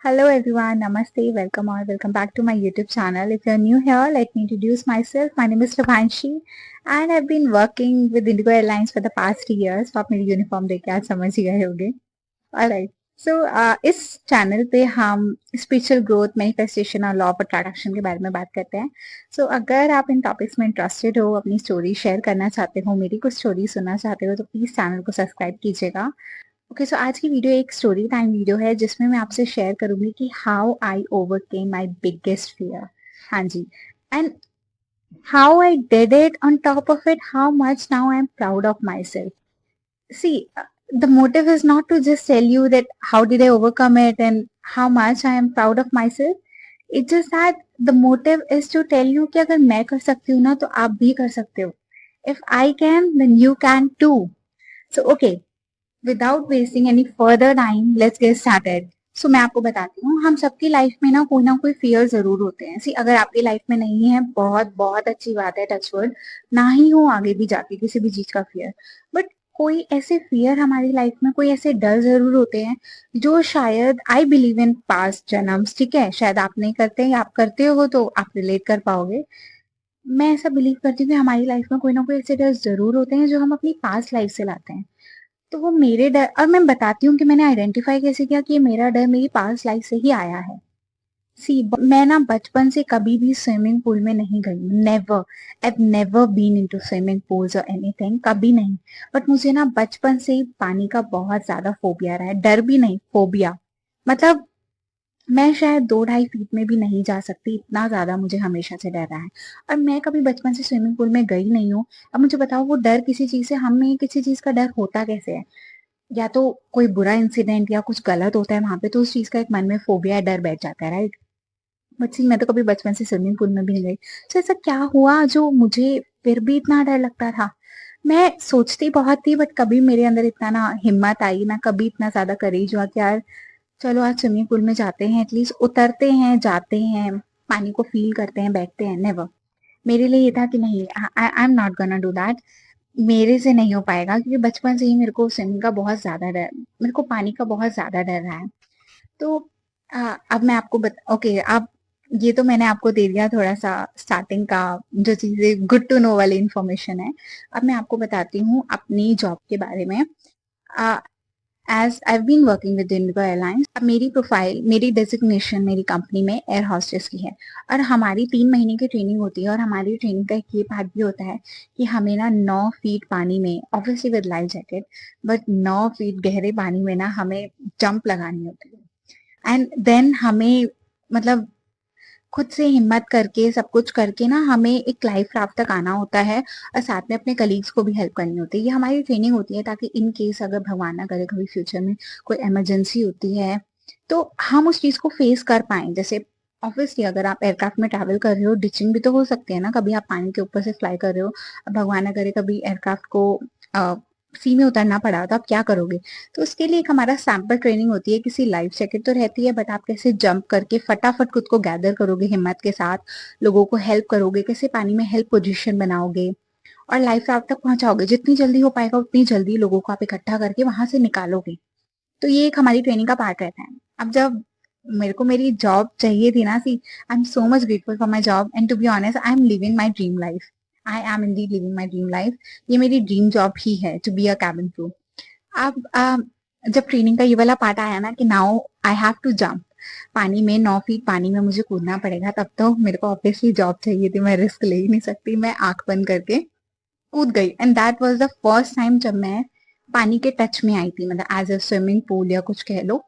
Hello everyone, Namaste, welcome or welcome back to my YouTube channel. If you're new here, let me introduce myself. My name is Shubhanshi and I've been working with Indigo Airlines for the past 3 years. तो आप मेरी uniform देख के आज समझ ही गए होंगे. Alright. So इस चैनल पे हम स्पिरिचुअल ग्रोथ, मैनिफेस्टेशन और लॉ ऑफ अट्रैक्शन के बारे में बात करते हैं. So अगर आप इन टॉपिक्स में इंटरेस्टेड हो, अपनी स्टोरी शेयर करना चाहते हो, मेरी कुछ स्टोरी सुनना चाहते हो, तो प्लीज चैनल को सब्सक्राइब कीजिएगा. ओके, सो आज की वीडियो एक स्टोरी टाइम वीडियो है जिसमें मैं आपसे शेयर करूंगी कि how I overcame my biggest fear. हाँ जी. And how I did it, on top of it how much now I am proud of my self. See, the motive is not to just tell you that how did I overcome it and how much I am proud of myself. It's just that the motive is to tell you कि अगर मैं कर सकती हूँ ना तो आप भी कर सकते हो. If I can, then you can too. So okay, without wasting any further time let's get started. So मैं आपको बताती हूँ, हम सबकी लाइफ में ना कोई फियर जरूर होते हैं. सी अगर आपकी लाइफ में नहीं है, बहुत बहुत अच्छी बात है, टचवर्ड ना ही हो आगे भी जाके किसी भी चीज का फियर. बट कोई ऐसे फियर हमारी लाइफ में, कोई ऐसे डर जरूर होते हैं जो शायद आई बिलीव इन पास्ट जन्म्स. ठीक है, शायद आप नहीं करते या आप करते हो तो आप रिलेट कर पाओगे. मैं ऐसा बिलीव करती हूँ कि हमारी लाइफ में कोई ना कोई ऐसे डर जरूर होते हैं जो हम अपनी पास्ट लाइफ से लाते हैं. तो वो मेरे डर, और मैं बताती हूँ कि मैंने आइडेंटिफाई कैसे किया कि ये मेरा डर मेरी पास्ट लाइफ से ही आया है. सी मैं ना बचपन से कभी भी स्विमिंग पूल में नहीं गई. Never. I never been into swimming pools और एनीथिंग, कभी नहीं. बट मुझे ना बचपन से ही पानी का बहुत ज्यादा फोबिया रहा है. डर भी नहीं, फोबिया. मतलब मैं शायद 2-2.5 फीट में भी नहीं जा सकती, इतना ज्यादा मुझे हमेशा से डर रहा है. और मैं कभी बचपन से स्विमिंग पूल में गई नहीं हूँ. अब मुझे बताओ, वो डर किसी चीज से, हमें किसी चीज का डर होता कैसे है? या तो कोई बुरा इंसिडेंट या कुछ गलत होता है वहां पे, तो उस चीज का एक मन में फोबिया, डर बैठ जाता है, राइट? बट सी मैं तो कभी बचपन से स्विमिंग पूल में भी नहीं गई. तो ऐसा क्या हुआ जो मुझे फिर भी इतना डर लगता था? मैं सोचती बहुत थी बट कभी मेरे अंदर इतना ना हिम्मत आई ना, कभी इतना ज्यादा करेज हुआ कि यार चलो आज स्विमिंग पूल में जाते हैं, एटलीस्ट उतरते हैं, जाते हैं, पानी को फील करते हैं, बैठते हैं. नेवर. मेरे लिए ये था कि नहीं, I am not gonna do that. मेरे से नहीं हो पाएगा क्योंकि बचपन से ही मेरे को स्विमिंग का बहुत ज्यादा डर, मेरे को पानी का बहुत ज्यादा डर रहा है. तो अब मैं आपको ओके, अब ये तो मैंने आपको दे दिया थोड़ा सा स्टार्टिंग का, जो चीजें गुड टू नो वाली इंफॉर्मेशन है. अब मैं आपको बताती हूँ अपनी जॉब के बारे में. As I been working with IndiGo Airlines, अब मेरी प्रोफाइल, मेरी डेजिग्नेशन मेरी कंपनी में एयर हॉस्टेस की है. और हमारी 3 महीने की ट्रेनिंग होती है और हमारी ट्रेनिंग का एक ये पार्ट भी होता है कि हमें ना 9 फीट पानी में, obviously with life jacket, but 9 feet गहरे पानी में ना हमें जंप लगानी होती है. एंड देन हमें, मतलब खुद से हिम्मत करके सब कुछ करके ना हमें एक लाइफ राफ्ट तक आना होता है. और साथ में अपने कलीग्स को भी हेल्प करनी होती है. ये हमारी ट्रेनिंग होती है ताकि इन केस अगर भगवान ना करे कभी फ्यूचर में कोई इमरजेंसी होती है तो हम उस चीज को फेस कर पाए. जैसे ऑब्वियसली अगर आप एयरक्राफ्ट में ट्रैवल कर रहे हो, डिचिंग भी तो हो सकती है ना, कभी आप पानी के ऊपर से फ्लाई कर रहे हो, अब भगवान ना करे कभी एयरक्राफ्ट को सी में उतरना पड़ा तो आप क्या करोगे? तो उसके लिए एक हमारा सैंपल ट्रेनिंग होती है. किसी लाइफ जैकेट तो रहती है बट आप कैसे जंप करके फटाफट खुद को गैदर करोगे हिम्मत के साथ, लोगों को हेल्प करोगे, कैसे पानी में हेल्प पोजीशन बनाओगे और लाइफ राफ्ट तक पहुंचाओगे. जितनी जल्दी हो पाएगा उतनी जल्दी लोगों को आप इकट्ठा करके वहां से निकालोगे. तो ये एक हमारी ट्रेनिंग का पार्ट रहता है. अब जब मेरे को मेरी जॉब चाहिए थी ना, see I am so much grateful for my job and to be honest I am living my dream life. I am indeed living my dream life. ये मेरी ड्रीम जॉब ही है, to be a cabin crew. अब जब training का ये वाला part आया ना कि now I have to jump, पानी में 9 फीट पानी में मुझे कूदना पड़ेगा, तब तो मेरे को ऑब्वियसली जॉब चाहिए थी. मैं रिस्क ले ही नहीं सकती. मैं आंख बंद करके कूद गई and that was the first time जब मैं पानी के टच में आई थी, मतलब एज अ स्विमिंग पूल या कुछ कह लो,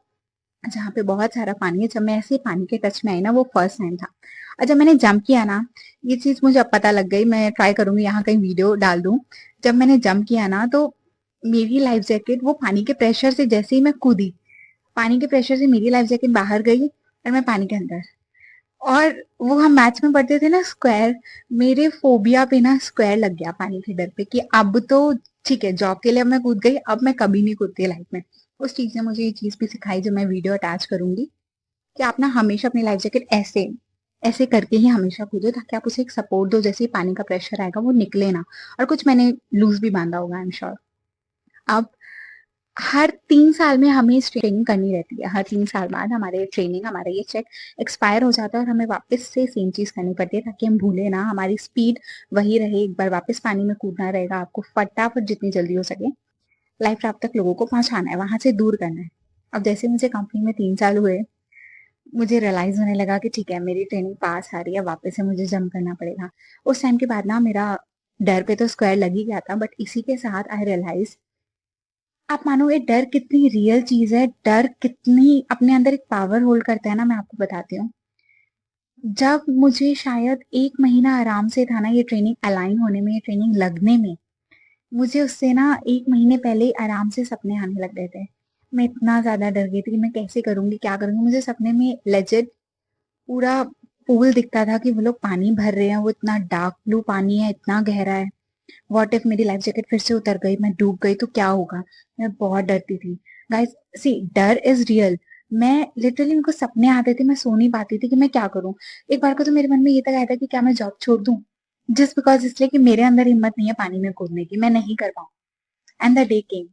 जहाँ पे बहुत सारा पानी है. जब मैं ऐसे पानी के टच में आई ना, वो फर्स्ट टाइम था. और जब मैंने जंप किया ना, ये चीज मुझे अब पता लग गई, मैं ट्राई करूंगी यहाँ कहीं वीडियो डाल दूं. जब मैंने जंप किया ना तो मेरी लाइफ जैकेट वो पानी के प्रेशर से, जैसे ही मैं कूदी, पानी के प्रेशर से मेरी लाइफ जैकेट बाहर गई और मैं पानी के अंदर. और वो हम मैच में पढ़ते थे ना, स्क्वायर, मेरे फोबिया पे ना स्क्वायर लग गया पानी के डर पे कि अब तो ठीक है, जॉब के लिए अब मैं कूद गई, अब मैं कभी नहीं कूदती लाइफ में. उस चीज ने मुझे ये चीज भी सिखाई जो मैं वीडियो अटैच करूंगी, कि आप ना हमेशा अपनी लाइफ जैकेट ऐसे ऐसे करके ही हमेशा कूदो ताकि आप उसे एक सपोर्ट दो. जैसे ही पानी का प्रेशर आएगा वो निकले ना. और कुछ मैंने लूज भी बांधा होगा, आई एम श्योर. अब हर 3 साल में हमें ट्रेनिंग करनी रहती है। हर 3 साल बाद हमारे ट्रेनिंग, हमारा ये चेक एक्सपायर हो जाता है और हमें वापस से सेम चीज करनी पड़ती है ताकि हम भूले ना, हमारी स्पीड वही रहे। एक बार वापस पानी में कूदना रहेगा आपको, फटाफट जितनी जल्दी हो सके लाइफ राफ्ट तक लोगों को पहुंचाना है, वहां से दूर करना है। अब जैसे मुझे कंपनी में 3 साल हुए, मुझे रियलाइज होने लगा कि ठीक है मेरी ट्रेनिंग पास आ रही है, वापस से मुझे जम करना पड़ेगा। उस टाइम के बाद ना मेरा डर पे तो स्क्वायर लग ही गया था, बट इसी के साथ आई रियलाइज, आप मानोगे डर कितनी रियल चीज है, डर कितनी अपने अंदर एक पावर होल्ड करता है ना। मैं आपको बताती हूँ, जब मुझे शायद 1 महीना आराम से था ना ये ट्रेनिंग अलाइन होने में, ये ट्रेनिंग लगने में, मुझे उससे ना 1 महीने पहले ही आराम से सपने आने लग गए थे। मैं इतना ज्यादा डर गई थी कि मैं कैसे करूंगी, क्या करूंगी। मुझे सपने में लेजिट पूरा पूल दिखता था कि वो लोग पानी भर रहे हैं, वो इतना डार्क ब्लू पानी है, इतना गहरा है। व्हाट इफ मेरी लाइफ जैकेट फिर से उतर गई, मैं डूब गई तो क्या होगा। मैं बहुत डरती थी गाइस। सी, डर इज रियल। मैं लिटरली, मेरे को सपने आते थे, मैं सो नहीं पाती थी कि मैं क्या करूं। एक बार को तो मेरे मन में ये तक आया था कि क्या मैं जॉब छोड़ दूं, जस्ट बिकॉज इसलिए कि मेरे अंदर हिम्मत नहीं है पानी में कूदने की, मैं नहीं कर पाऊँ। एंड द डे केम,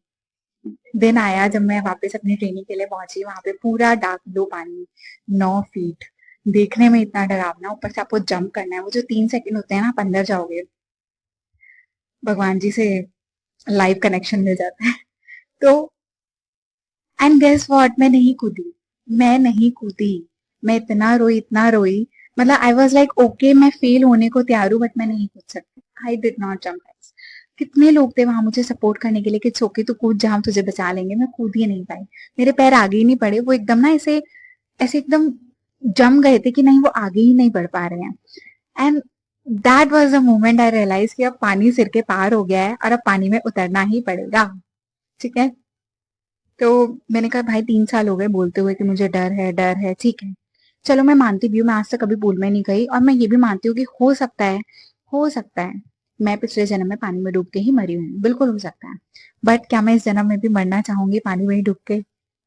दिन आया जब मैं वापस अपनी ट्रेनिंग के लिए पहुंची। वहां पे पूरा डार्क ब्लू पानी, 9 फीट, देखने में इतना डरावना, ऊपर से आपको जंप करना है। वो जो 3 सेकंड होते हैं ना, आप अंदर जाओगे, भगवान जी से लाइव कनेक्शन मिल जाता है। तो एंड गेस व्हाट, मैं नहीं कूदी। मैं नहीं कूदी। मैं इतना रोई, इतना रोई। मतलब आई वॉज लाइक ओके, मैं फेल होने को तैयार हूँ बट मैं नहीं कूद सकती। I did not jump. कितने लोग थे वहां मुझे सपोर्ट करने के लिए कि ओके तू कूद जा, हम तुझे बचा लेंगे। मैं कूद ही नहीं पाई। मेरे पैर आगे ही नहीं बढ़े। वो एकदम ना ऐसे ऐसे एकदम जम गए थे कि नहीं, वो आगे ही नहीं बढ़ पा रहे हैं। And that was the moment I realise कि अब पानी सिर के पार हो गया है और अब पानी में उतरना ही पड़ेगा। ठीक है। तो मैंने कहा भाई 3 साल हो गए बोलते हुए कि मुझे डर है, डर है, ठीक है। चलो मैं मानती भी हूँ, मैं आज तक कभी पूल में नहीं गई, और मैं ये भी मानती हूँ कि हो सकता है, हो सकता है मैं पिछले जन्म में पानी में डूब के ही मरी हूँ, बिल्कुल हो सकता है। बट क्या मैं इस जन्म में भी मरना चाहूंगी पानी में ही डूब के?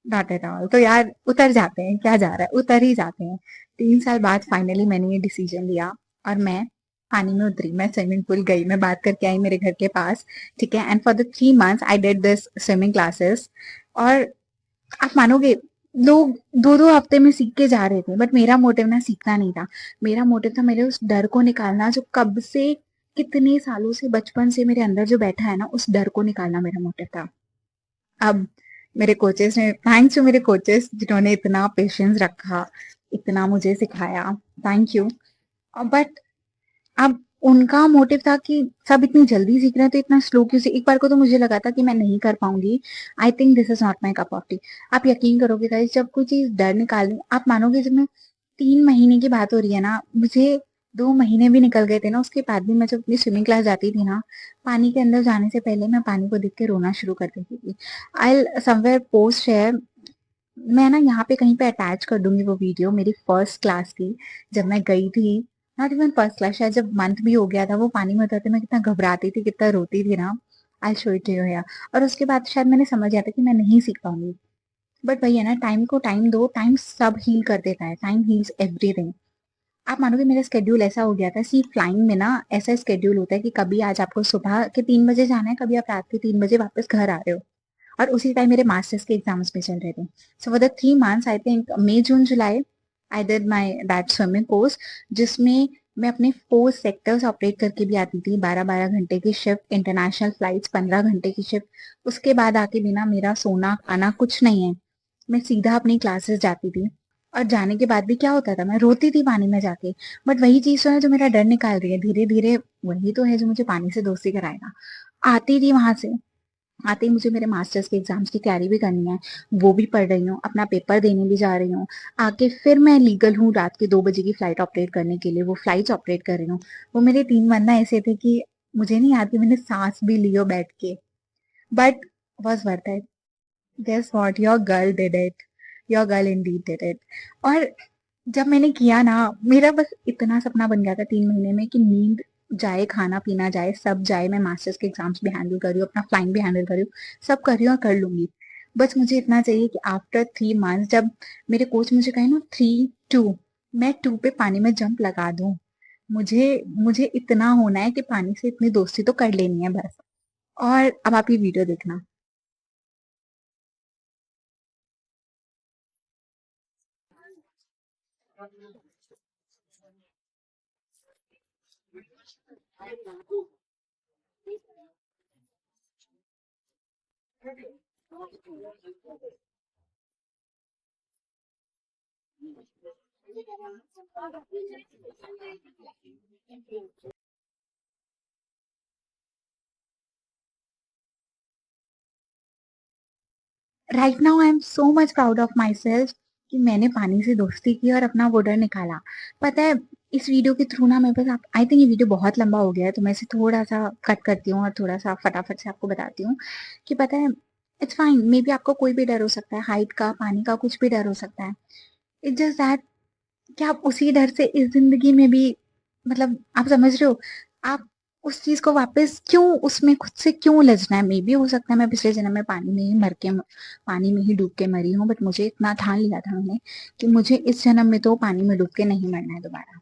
Not at all. तो यार उतर जाते हैं, क्या जा रहा है, उतर ही जाते हैं। 3 साल बाद फाइनली मैंने ये डिसीजन लिया और मैं पानी में उतरी। मैं स्विमिंग पूल गई, मैं बात करके आई मेरे घर के पास। ठीक है। And for the 3 months I did this swimming classes. और आप मानोगे, लोग 2-2 हफ्ते में सीख के जा रहे थे, बट मेरा मोटिव ना सीखना नहीं था। मेरा मोटिव था मेरे उस डर को निकालना, जो कब से, कितने सालों से, बचपन से मेरे अंदर जो बैठा है ना, उस डर को निकालना मेरा मोटिव था। अब मेरे कोचेस ने, थैंक्स टू मेरे कोचेस जिन्होंने इतना पेशेंस रखा, इतना मुझे सिखाया, थैंक यू। बट अब उनका मोटिव था कि सब इतनी जल्दी सीख रहे हैं तो इतना स्लो क्यों से। एक बार को तो मुझे लगा था कि मैं नहीं कर पाऊंगी। आई think this is not my cup of T. आप यकीन करोगे गाइस, जब कोई चीज डर निकालनी, आप मानोगे, जब मैं 3 महीने की बात हो रही है ना, मुझे 2 महीने भी निकल गए थे ना, उसके बाद भी मैं जब अपनी स्विमिंग क्लास जाती थी ना, पानी के अंदर जाने से पहले मैं पानी को देख के रोना शुरू कर देती थी। आई समवेयर पोस्ट है, मैं ना यहाँ पे कहीं पे अटैच कर दूंगी वो वीडियो मेरी फर्स्ट क्लास की, जब मैं गई थी। नॉट इवन फर्स्ट क्लास, शायद जब मंथ भी हो गया था, वो पानी में उतरते मैं कितना घबराती थी, कितना रोती थी ना। I show it you here. और उसके बाद शायद मैंने समझ गया था कि मैं नहीं सीख पाऊंगी। बट वही है ना, टाइम को टाइम दो, टाइम सब हील कर देता है, टाइम हील्स एवरीथिंग। आप मानोगे मेरा स्केड्यूल ऐसा हो गया था, सी फ्लाइंग में ना ऐसा स्केड्यूल होता है कि कभी आज आपको सुबह के 3 बजे जाना है, कभी आप रात के 3 बजे वापस घर आ रहे हो। और उसी टाइम मेरे मास्टर्स के एग्जाम्स भी चल रहे थे। So for the 3 months, I think May June July, I did my that swimming course, जिसमें मैं अपने 4 सेक्टर्स ऑपरेट करके भी आती थी। 12-12 घंटे की शिफ्ट, इंटरनेशनल फ्लाइट्स 15 घंटे की शिफ्ट। उसके बाद आके बिना मेरा सोना खाना कुछ नहीं है, मैं सीधा अपनी क्लासेस जाती थी। और जाने के बाद भी क्या होता था, मैं रोती थी पानी में जाके। बट वही चीज तो है जो मेरा डर निकाल रही है धीरे धीरे, वही तो है जो मुझे पानी से दोस्ती कराएगा। आती थी वहां से, आते ही मुझे मेरे मास्टर्स के एग्जाम्स की तैयारी भी करनी है, वो भी पढ़ रही हूँ, अपना पेपर देने भी जा रही हूँ। आके फिर मैं लीगल हूँ रात के 2 बजे की फ्लाइट ऑपरेट करने के लिए, वो फ्लाइट्स ऑपरेट कर रही हूँ। वो मेरे 3 महीना ऐसे थे कि मुझे नहीं याद कि मैंने सांस भी लियो बैठ के। But was worth it. Guess what, your girl did it. Your girl indeed did it. और जब मैंने किया ना, मेरा बस इतना सपना बन गया था 3 महीने में कि नींद जाए, खाना पीना जाए, सब जाए, मैं मास्टर्स के एग्जाम्स भी हैंडल कर रही हूँ, अपना फ्लाइंग भी हैंडल कर रही हूँ, सब कर रही हूँ और कर लूंगी। बस मुझे इतना चाहिए कि आफ्टर 3 मंथ्स, जब मेरे कोच मुझे कहे ना 3-2, मैं 2 पे पानी में जंप लगा दूं। मुझे मुझे इतना होना है कि पानी से इतनी दोस्ती तो कर लेनी है बस। और अब आप ये वीडियो देखना। Right now I am so much proud of my self कि मैंने पानी से दोस्ती की और अपना वो डर निकाला। पता है, इस वीडियो के थ्रू ना मैं बस आप आई थिंक ये वीडियो बहुत लंबा हो गया है, तो मैं इसे थोड़ा सा कट करती हूँ और थोड़ा सा फटाफट से आपको बताती हूँ कि पता है, इट्स फाइन, मे बी आपको कोई भी डर हो सकता है, हाइट का, पानी का, कुछ भी डर हो सकता है। इट्स जस्ट दैट कि आप उसी डर से इस जिंदगी में भी, मतलब आप समझ रहे हो, आप उस चीज को वापस क्यों, उसमें खुद से क्यों उलझना है। मे भी हो सकता है मैं पिछले जन्म में पानी में ही मर के, पानी में ही डूब के मरी हूँ, बट मुझे इतना ठान लिया था मैंने कि मुझे इस जन्म में तो पानी में डूब के नहीं मरना है दोबारा।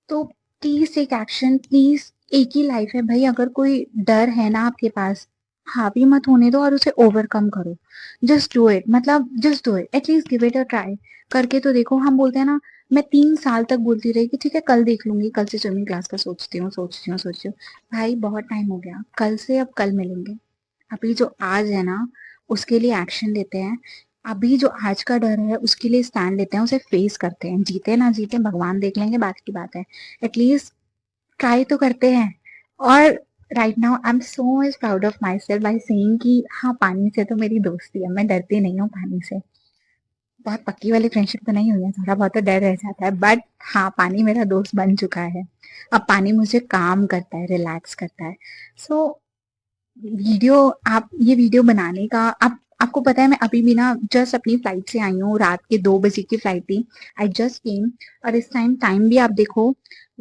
तो प्लीज टेक एक्शन, प्लीज। एक ही लाइफ है भाई, अगर कोई डर है ना आपके पास, हावी मत होने दो और उसे ओवरकम करो। जस्ट डू इट, मतलब just do it, at least give it a try. करके तो देखो। हम बोलते हैं ना, मैं 3 साल तक बोलती रही कि ठीक है कल देख लूंगी, कल से स्विमिंग क्लास का सोचती हूँ, सोचती हूँ, सोचती हूँ। भाई बहुत टाइम हो गया, कल से अब कल मिलेंगे। अभी जो आज है ना, उसके लिए एक्शन लेते हैं। अभी जो आज का डर है उसके लिए स्टैंड लेते हैं, उसे फेस करते हैं। जीते ना जीते भगवान देख लेंगे, बात की बात है। एटलीस्ट ट्राई तो करते हैं। और right now I am so much proud of my self by saying कि हाँ, पानी से तो मेरी दोस्ती है, मैं डरती नहीं हूँ पानी से। बहुत पक्की वाली फ्रेंडशिप तो नहीं हुई है, थोड़ा बहुत तो डर रह जाता है, बट हाँ, पानी मेरा दोस्त बन चुका है। अब पानी मुझे काम करता है, रिलैक्स करता है। सो वीडियो, आप ये वीडियो बनाने का, आप आपको पता है मैं अभी भी ना जस्ट अपनी फ्लाइट से आई हूँ, रात के 2 बजे की फ्लाइट थी। आई जस्ट केम, और इस टाइम टाइम भी आप देखो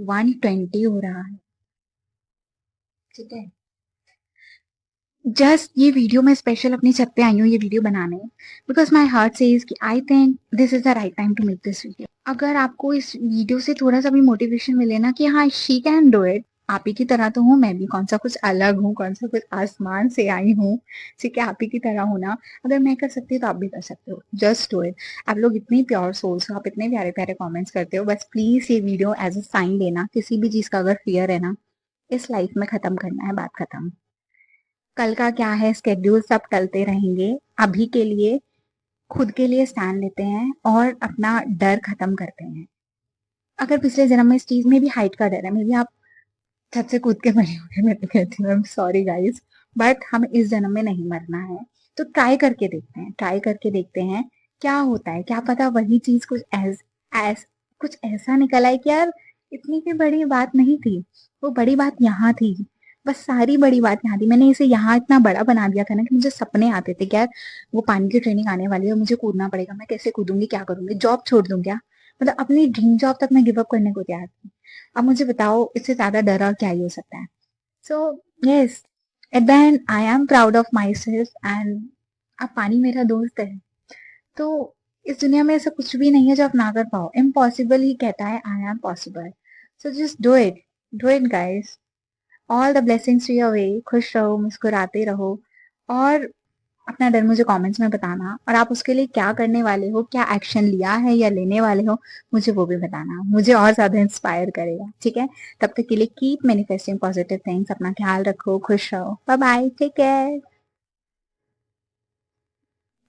1:20 हो रहा है। ठीक है, जस्ट ये वीडियो मैं स्पेशल अपनी छत पे आई हूँ ये वीडियो बनाने, बिकॉज माई हार्ट सेज कि I think this is the right time to make this video. अगर आपको इस वीडियो से थोड़ा सा भी मोटिवेशन मिले ना कि हाँ, शी कैन डू इट, आप ही की तरह तो हूँ मैं भी, कौन सा कुछ अलग हूँ, कौन सा कुछ आसमान से आई हूँ। ठीक है, आप ही की तरह हूँ ना। अगर मैं कर सकती हूँ तो आप भी कर सकते हो, जस्ट डू इट। आप लोग इतनी प्योर सोल्स हो, आप इतने प्यारे प्यारे कमेंट्स करते हो, बस प्लीज ये वीडियो एज अ साइन लेना। किसी भी चीज का अगर फियर है ना, इस लाइफ में खत्म करना है, बात खत्म। कल का क्या है, स्केड्यूल सब टलते रहेंगे। अभी के लिए खुद के लिए स्टैंड लेते हैं और अपना डर खत्म करते हैं। अगर पिछले जन्म में इस चीज में भी हाइट का डर है, मे बी आप छत से कूद के मरे होंगे, मैं तो कहती हूँ सॉरी गाइस, बट हमें इस जन्म में नहीं मरना है। तो ट्राई करके देखते हैं, ट्राई करके देखते हैं क्या होता है। क्या पता वही चीज कुछ एस कुछ ऐसा निकल आए कि यार, इतनी भी बड़ी बात नहीं थी, वो बड़ी बात यहाँ थी। बस सारी बड़ी बात यहाँ थी, मैंने इसे यहाँ इतना बड़ा बना दिया था ना कि मुझे सपने आते थे कि यार, वो पानी की ट्रेनिंग आने वाली है, मुझे कूदना पड़ेगा, मैं कैसे कूदूंगी, क्या करूंगी, जॉब छोड़ दूं क्या। मतलब अपनी ड्रीम जॉब तक मैं गिव अप करने को तैयार थी। अब मुझे बताओ इससे ज्यादा डर और क्या ही हो सकता है। So yes, at the and I am proud of my self, and अब पानी मेरा दोस्त है। तो इस दुनिया में ऐसा कुछ भी नहीं है जो आप ना कर पाओ। इम्पॉसिबल ही कहता है I am possible. So just do it guys. All the blessings to your way. खुश रहो, मुस्कुराते रहो, और अपना डर मुझे कमेंट्स में बताना, और आप उसके लिए क्या करने वाले हो, क्या एक्शन लिया है या लेने वाले हो, मुझे वो भी बताना, मुझे और ज्यादा इंस्पायर करेगा। ठीक है, तब तक के लिए कीप मैनिफेस्टिंग पॉजिटिव थिंग्स, अपना ख्याल रखो, खुश रहो, बाय बाय, टेक केयर।